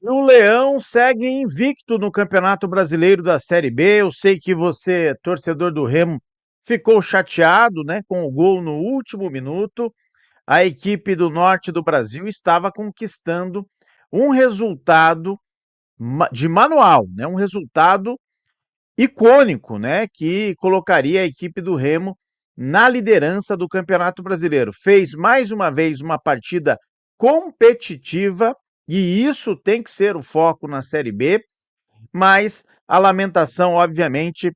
O Leão segue invicto no Campeonato Brasileiro da Série B. Eu sei que você, torcedor do Remo, ficou chateado, né, com o gol no último minuto. A equipe do norte do Brasil estava conquistando um resultado de manual, né, um resultado icônico, né, que colocaria a equipe do Remo na liderança do Campeonato Brasileiro. Fez mais uma vez uma partida competitiva e isso tem que ser o foco na Série B, mas a lamentação, obviamente,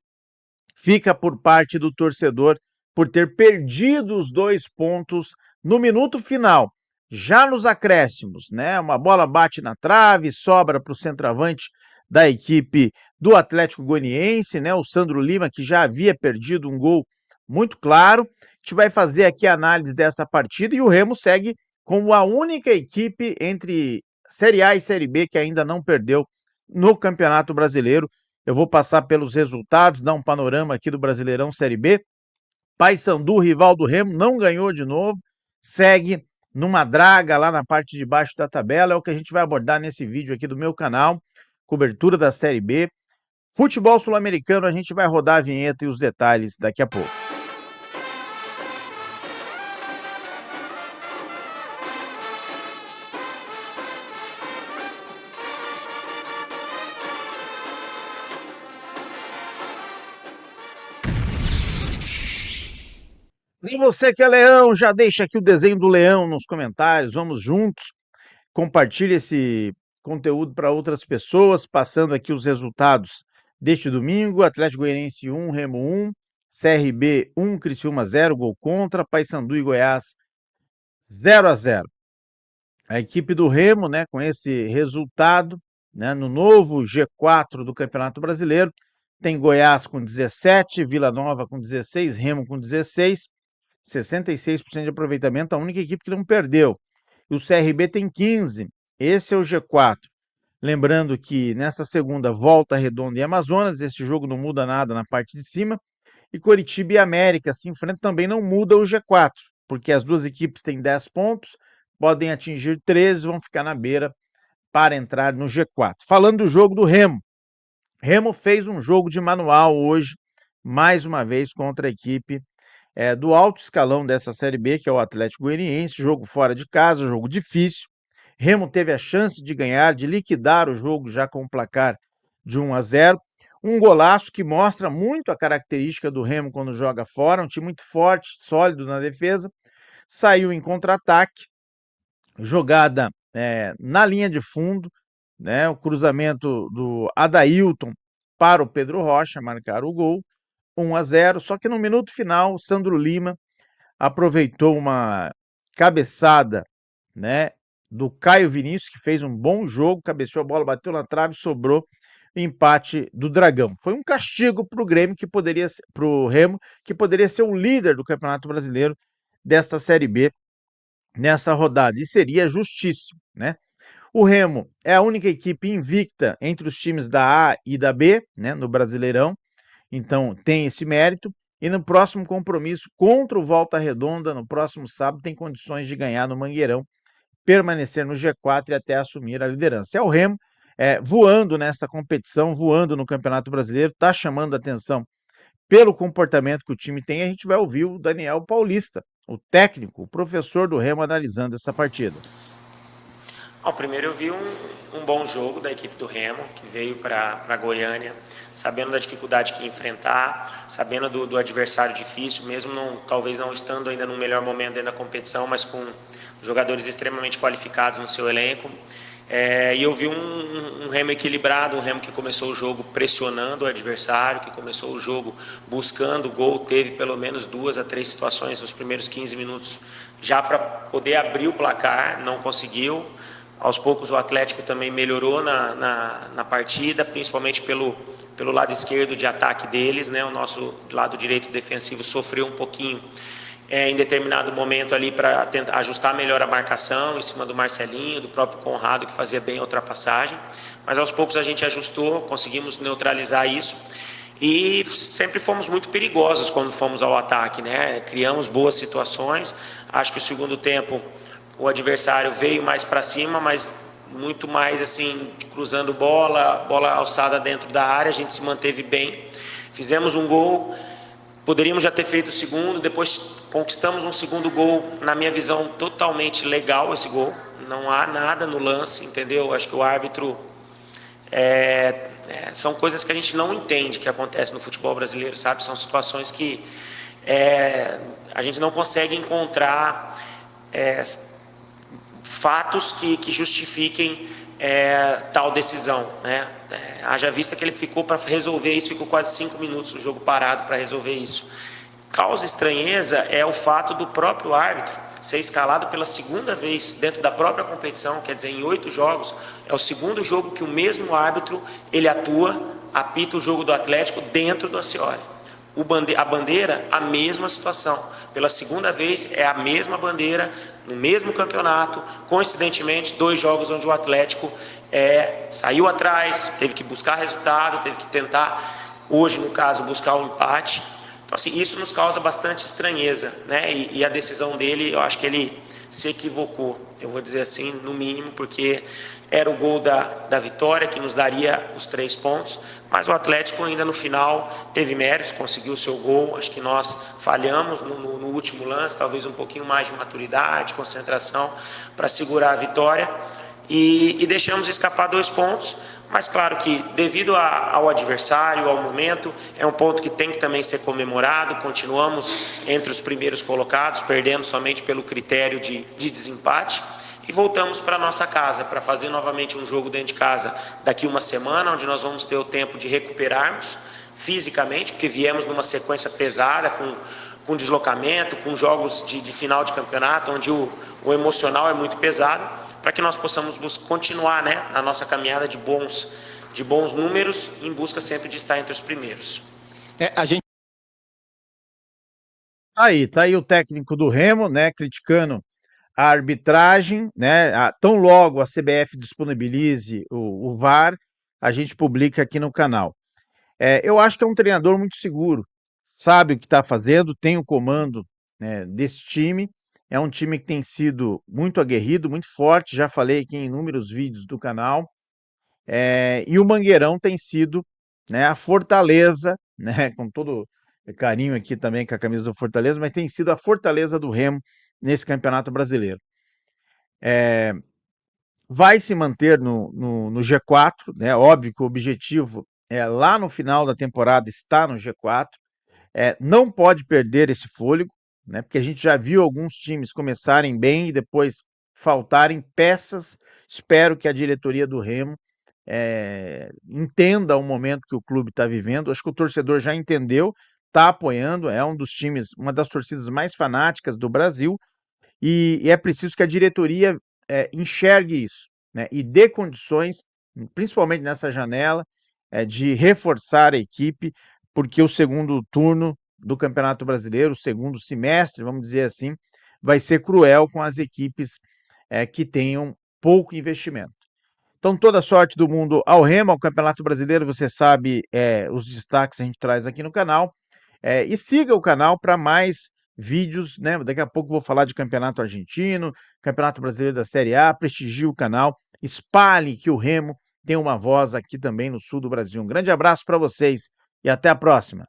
fica por parte do torcedor por ter perdido os 2 pontos no minuto final, já nos acréscimos, né? Uma bola bate na trave, sobra para o centroavante da equipe do Atlético Goianiense, né? O Sandro Lima, que já havia perdido um gol muito claro. A gente vai fazer aqui a análise dessa partida e o Remo segue como a única equipe entre Série A e Série B que ainda não perdeu no Campeonato Brasileiro. Eu vou passar pelos resultados, dar um panorama aqui do Brasileirão Série B. Paysandu, rival do Remo, não ganhou de novo, segue numa draga lá na parte de baixo da tabela. É o que a gente vai abordar nesse vídeo aqui do meu canal, cobertura da Série B. Futebol sul-americano, a gente vai rodar a vinheta e os detalhes daqui a pouco. E você que é leão, já deixa aqui o desenho do leão nos comentários, vamos juntos, compartilhe esse conteúdo para outras pessoas, passando aqui os resultados deste domingo: Atlético Goianiense 1, Remo 1, CRB 1, Criciúma 0, gol contra, Paysandu e Goiás 0-0. A equipe do Remo, né, com esse resultado, né, no novo G4 do Campeonato Brasileiro, tem Goiás com 17, Vila Nova com 16, Remo com 16, 66% de aproveitamento, a única equipe que não perdeu. E o CRB tem 15, esse é o G4. Lembrando que nessa segunda, Volta Redonda e Amazonas, esse jogo não muda nada na parte de cima, e Coritiba e América se enfrentam, também não muda o G4, porque as duas equipes têm 10 pontos, podem atingir 13, vão ficar na beira para entrar no G4. Falando do jogo do Remo, Remo fez um jogo de manual hoje, mais uma vez contra a equipe do alto escalão dessa Série B, que é o Atlético Goianiense, jogo fora de casa, jogo difícil. Remo teve a chance de ganhar, de liquidar o jogo já com o placar de 1-0. Um golaço que mostra muito a característica do Remo quando joga fora, um time muito forte, sólido na defesa. Saiu em contra-ataque, jogada na linha de fundo, né? O cruzamento do Adailton para o Pedro Rocha marcar o gol, 1-0. Só que no minuto final, o Sandro Lima aproveitou uma cabeçada, né, do Caio Vinícius, que fez um bom jogo, cabeceou a bola, bateu na trave, sobrou empate do Dragão. Foi um castigo para o Grêmio, que poderia, para o Remo, que poderia ser o líder do Campeonato Brasileiro desta Série B nesta rodada, e seria justíssimo, né? O Remo é a única equipe invicta entre os times da A e da B, né, no Brasileirão, então tem esse mérito. E no próximo compromisso contra o Volta Redonda, no próximo sábado, tem condições de ganhar no Mangueirão, permanecer no G4 e até assumir a liderança. É o Remo voando nesta competição, voando no Campeonato Brasileiro, está chamando a atenção pelo comportamento que o time tem. A gente vai ouvir o Daniel Paulista, o técnico, o professor do Remo, analisando essa partida. Primeiro eu vi um bom jogo da equipe do Remo, que veio para Goiânia, sabendo da dificuldade que ia enfrentar, sabendo do adversário difícil, mesmo talvez não estando ainda no melhor momento dentro da competição, mas com jogadores extremamente qualificados no seu elenco. E eu vi um Remo equilibrado, um Remo que começou o jogo pressionando o adversário, que começou o jogo buscando o gol, teve pelo menos 2 a 3 situações nos primeiros 15 minutos já para poder abrir o placar, não conseguiu. Aos poucos o Atlético também melhorou na partida, principalmente pelo lado esquerdo de ataque deles, né? O nosso lado direito defensivo sofreu um pouquinho em determinado momento ali para tentar ajustar melhor a marcação em cima do Marcelinho, do próprio Conrado, que fazia bem a ultrapassagem. Mas aos poucos a gente ajustou, conseguimos neutralizar isso. E sempre fomos muito perigosos quando fomos ao ataque, né? Criamos boas situações. Acho que o segundo tempo o adversário veio mais para cima, mas muito mais assim, cruzando bola alçada dentro da área, a gente se manteve bem. Fizemos um gol, poderíamos já ter feito o segundo, depois conquistamos um segundo gol, na minha visão, totalmente legal esse gol. Não há nada no lance, entendeu? Acho que o árbitro... são coisas que a gente não entende que acontece no futebol brasileiro, sabe? São situações que a gente não consegue encontrar fatos que justifiquem tal decisão, né? Haja vista que ele ficou para resolver isso, ficou quase 5 minutos o jogo parado para resolver isso. Causa estranheza é o fato do próprio árbitro ser escalado pela segunda vez dentro da própria competição, quer dizer, em 8 jogos, é o segundo jogo que o mesmo árbitro ele atua, apita o jogo do Atlético dentro do Accioli. A bandeira, a mesma situação. Pela segunda vez, é a mesma bandeira, no mesmo campeonato, coincidentemente, 2 jogos onde o Atlético saiu atrás, teve que buscar resultado, teve que tentar, hoje no caso, buscar um empate. Então, assim, isso nos causa bastante estranheza, né? E a decisão dele, eu acho que ele se equivocou, eu vou dizer assim, no mínimo, porque era o gol da vitória que nos daria os 3 pontos, mas o Atlético ainda no final teve méritos, conseguiu o seu gol. Acho que nós falhamos no último lance, talvez um pouquinho mais de maturidade, concentração para segurar a vitória e deixamos escapar 2 pontos. Mas claro que devido ao adversário, ao momento, é um ponto que tem que também ser comemorado. Continuamos entre os primeiros colocados, perdendo somente pelo critério de desempate. E voltamos para a nossa casa, para fazer novamente um jogo dentro de casa daqui uma semana, onde nós vamos ter o tempo de recuperarmos fisicamente, porque viemos numa sequência pesada, com deslocamento, com jogos de final de campeonato, onde o emocional é muito pesado, para que nós possamos continuar, né, a nossa caminhada de bons números, em busca sempre de estar entre os primeiros. Aí, tá aí o técnico do Remo, né, criticando a arbitragem, né, tão logo a CBF disponibilize o VAR, a gente publica aqui no canal. Eu acho que é um treinador muito seguro, sabe o que está fazendo, tem o comando, né, desse time, é um time que tem sido muito aguerrido, muito forte, já falei aqui em inúmeros vídeos do canal, e o Mangueirão tem sido, né, a fortaleza, né, com todo carinho aqui também com a camisa do Fortaleza, mas tem sido a fortaleza do Remo nesse Campeonato Brasileiro. Vai se manter no G4, né? Óbvio que o objetivo é lá no final da temporada estar no G4, não pode perder esse fôlego, né? Porque a gente já viu alguns times começarem bem e depois faltarem peças. Espero que a diretoria do Remo entenda o momento que o clube está vivendo. Acho que o torcedor já entendeu, está apoiando, é um dos times, uma das torcidas mais fanáticas do Brasil, e é preciso que a diretoria enxergue isso, né, e dê condições, principalmente nessa janela, de reforçar a equipe, porque o segundo turno do Campeonato Brasileiro, o segundo semestre, vamos dizer assim, vai ser cruel com as equipes que tenham pouco investimento. Então, toda a sorte do mundo ao Remo, ao Campeonato Brasileiro, você sabe os destaques a gente traz aqui no canal. E siga o canal para mais vídeos, né? Daqui a pouco vou falar de Campeonato Argentino, Campeonato Brasileiro da Série A, prestigie o canal, espalhe que o Remo tem uma voz aqui também no sul do Brasil. Um grande abraço para vocês e até a próxima.